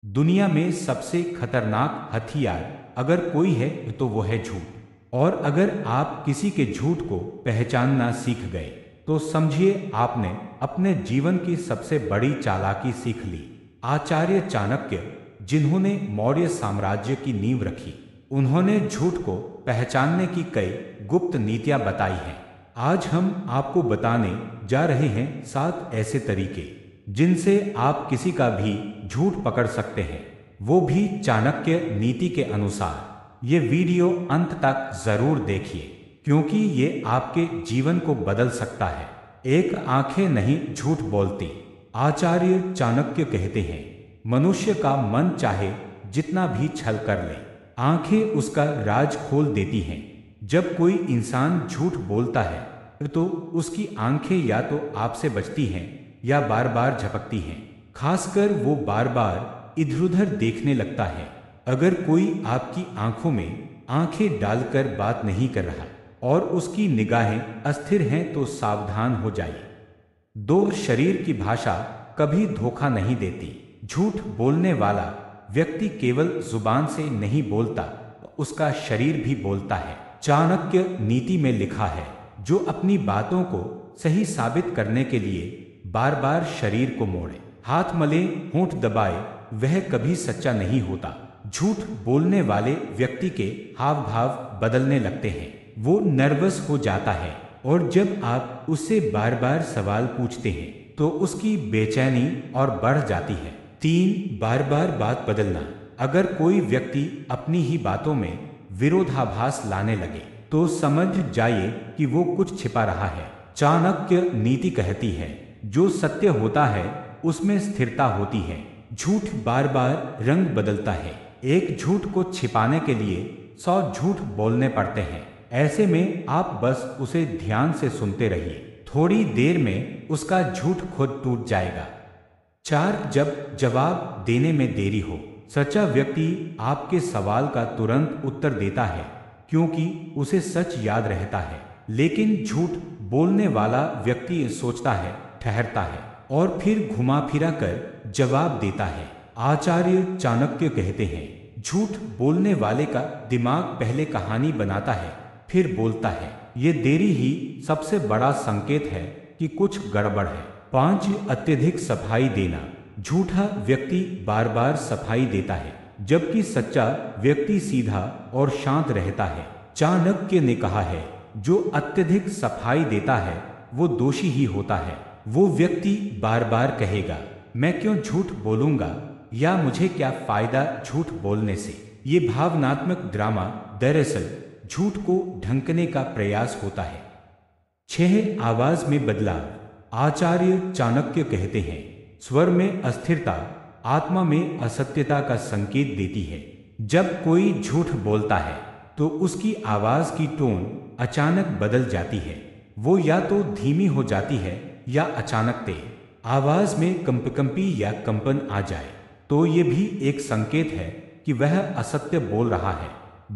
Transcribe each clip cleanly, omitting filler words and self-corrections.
दुनिया में सबसे खतरनाक हथियार अगर कोई है तो वो है झूठ। और अगर आप किसी के झूठ को पहचानना सीख गए तो समझिए आपने अपने जीवन की सबसे बड़ी चालाकी सीख ली। आचार्य चाणक्य, जिन्होंने मौर्य साम्राज्य की नींव रखी, उन्होंने झूठ को पहचानने की कई गुप्त नीतियां बताई हैं। आज हम आपको बताने जा रहे हैं 7 ऐसे तरीके जिनसे आप किसी का भी झूठ पकड़ सकते हैं, वो भी चाणक्य नीति के अनुसार। ये वीडियो अंत तक जरूर देखिए क्योंकि ये आपके जीवन को बदल सकता है। एक, आंखें नहीं झूठ बोलती। आचार्य चाणक्य कहते हैं, मनुष्य का मन चाहे जितना भी छल कर ले, आंखें उसका राज खोल देती हैं। जब कोई इंसान झूठ बोलता है तो उसकी आंखें या तो आपसे बचती हैं या बार बार झपकती हैं। खासकर वो बार बार इधर उधर देखने लगता है। अगर कोई आपकी आंखों में आंखें डालकर बात नहीं कर रहा और उसकी निगाहें अस्थिर हैं तो सावधान हो जाइए। 2, शरीर की भाषा कभी धोखा नहीं देती। झूठ बोलने वाला व्यक्ति केवल जुबान से नहीं बोलता, उसका शरीर भी बोलता है। चाणक्य नीति में लिखा है, जो अपनी बातों को सही साबित करने के लिए बार बार शरीर को मोड़े, हाथ मले, होंठ दबाए, वह कभी सच्चा नहीं होता। झूठ बोलने वाले व्यक्ति के हाव भाव बदलने लगते हैं, वो नर्वस हो जाता है और जब आप उससे बार बार सवाल पूछते हैं तो उसकी बेचैनी और बढ़ जाती है। 3, बार बार बात बदलना। अगर कोई व्यक्ति अपनी ही बातों में विरोधाभास लाने लगे तो समझ जाइए कि वो कुछ छिपा रहा है। चाणक्य नीति कहती है, जो सत्य होता है उसमें स्थिरता होती है। झूठ बार बार रंग बदलता है। एक झूठ को छिपाने के लिए 100 झूठ बोलने पड़ते हैं। ऐसे में आप बस उसे ध्यान से सुनते रहिए, थोड़ी देर में उसका झूठ खुद टूट जाएगा। 4, जब जवाब देने में देरी हो। सच्चा व्यक्ति आपके सवाल का तुरंत उत्तर देता है क्योंकि उसे सच याद रहता है, लेकिन झूठ बोलने वाला व्यक्ति सोचता है, ठहरता है और फिर घुमा फिरा कर जवाब देता है। आचार्य चाणक्य कहते हैं, झूठ बोलने वाले का दिमाग पहले कहानी बनाता है फिर बोलता है। ये देरी ही सबसे बड़ा संकेत है कि कुछ गड़बड़ है। 5, अत्यधिक सफाई देना। झूठा व्यक्ति बार बार सफाई देता है जबकि सच्चा व्यक्ति सीधा और शांत रहता है। चाणक्य ने कहा है, जो अत्यधिक सफाई देता है वो दोषी ही होता है। वो व्यक्ति बार बार कहेगा, मैं क्यों झूठ बोलूंगा या मुझे क्या फायदा झूठ बोलने से। ये भावनात्मक ड्रामा दरअसल झूठ को ढंकने का प्रयास होता है। 6, आवाज में बदलाव। आचार्य चाणक्य कहते हैं, स्वर में अस्थिरता आत्मा में असत्यता का संकेत देती है। जब कोई झूठ बोलता है तो उसकी आवाज की टोन अचानक बदल जाती है। वो या तो धीमी हो जाती है या अचानक तेज। आवाज में कंपकंपी या कंपन आ जाए तो ये भी एक संकेत है कि वह असत्य बोल रहा है।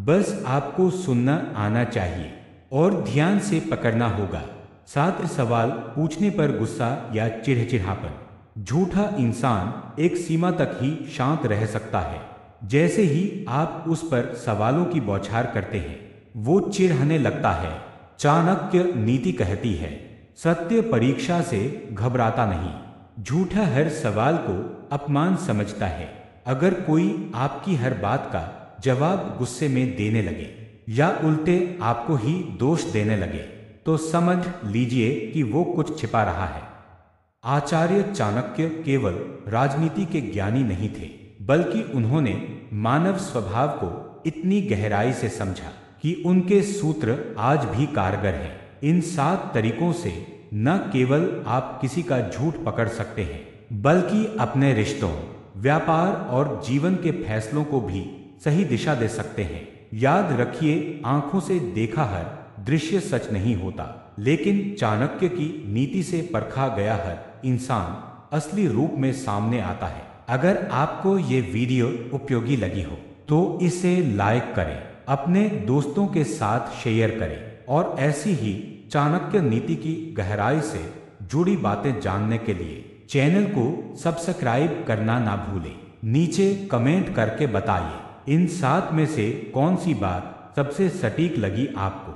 बस आपको सुनना आना चाहिए और ध्यान से पकड़ना होगा। 7, सवाल पूछने पर गुस्सा या चिड़चिड़ापन। झूठा इंसान एक सीमा तक ही शांत रह सकता है। जैसे ही आप उस पर सवालों की बौछार करते हैं वो चिढ़ने लगता है। चाणक्य नीति कहती है, सत्य परीक्षा से घबराता नहीं। झूठा हर सवाल को अपमान समझता है। अगर कोई आपकी हर बात का जवाब गुस्से में देने लगे या उल्टे आपको ही दोष देने लगे तो समझ लीजिए कि वो कुछ छिपा रहा है। आचार्य चाणक्य केवल राजनीति के ज्ञानी नहीं थे, बल्कि उन्होंने मानव स्वभाव को इतनी गहराई से समझा कि उनके सूत्र आज भी कारगर हैं। इन 7 तरीकों से न केवल आप किसी का झूठ पकड़ सकते हैं, बल्कि अपने रिश्तों, व्यापार और जीवन के फैसलों को भी सही दिशा दे सकते हैं। याद रखिए, आंखों से देखा हर दृश्य सच नहीं होता, लेकिन चाणक्य की नीति से परखा गया हर इंसान असली रूप में सामने आता है। अगर आपको ये वीडियो उपयोगी लगी हो तो इसे लाइक करें, अपने दोस्तों के साथ शेयर करें और ऐसी ही चाणक्य नीति की गहराई से जुड़ी बातें जानने के लिए चैनल को सब्सक्राइब करना ना भूलें। नीचे कमेंट करके बताइए इन 7 में से कौन सी बात सबसे सटीक लगी आपको।